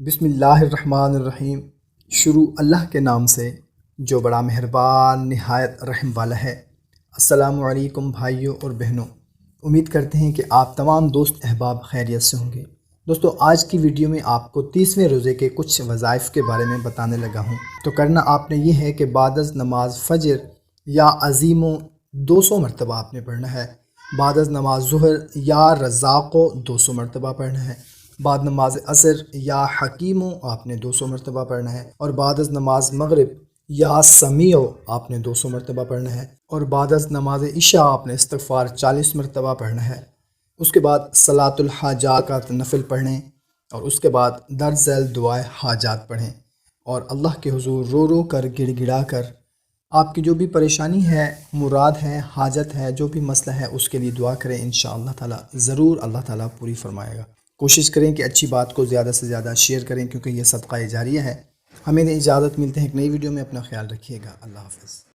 بسم اللہ الرحمن الرحیم۔ شروع اللہ کے نام سے جو بڑا مہربان نہایت رحم والا ہے۔ السلام علیکم بھائیوں اور بہنوں، امید کرتے ہیں کہ آپ تمام دوست احباب خیریت سے ہوں گے۔ دوستو، آج کی ویڈیو میں آپ کو 30ویں روزے کے کچھ وظائف کے بارے میں بتانے لگا ہوں۔ تو کرنا آپ نے یہ ہے کہ بعد از نماز فجر یا عظیموں 200 مرتبہ آپ نے پڑھنا ہے، بعد از نماز ظہر یا رزاقو 200 مرتبہ پڑھنا ہے، بعد نماز عصر یا حکیموں آپ نے 200 مرتبہ پڑھنا ہے، اور بعد از نماز مغرب یا سمیعو آپ نے 200 مرتبہ پڑھنا ہے، اور بعد از نماز عشاء آپ نے استغفار 40 مرتبہ پڑھنا ہے۔ اس کے بعد صلاۃ الحاجات کا نفل پڑھیں، اور اس کے بعد درج ذیل دعائے حاجات پڑھیں، اور اللہ کے حضور رو رو کر گڑ گڑا کر آپ کی جو بھی پریشانی ہے، مراد ہے، حاجت ہے، جو بھی مسئلہ ہے، اس کے لیے دعا کریں۔ انشاءاللہ تعالی ضرور اللہ تعالیٰ پوری فرمائے گا۔ کوشش کریں کہ اچھی بات کو زیادہ سے زیادہ شیئر کریں، کیونکہ یہ صدقہ جاریہ ہے۔ ہمیں اجازت، ملتے ہیں ایک نئی ویڈیو میں، اپنا خیال رکھیے گا۔ اللہ حافظ۔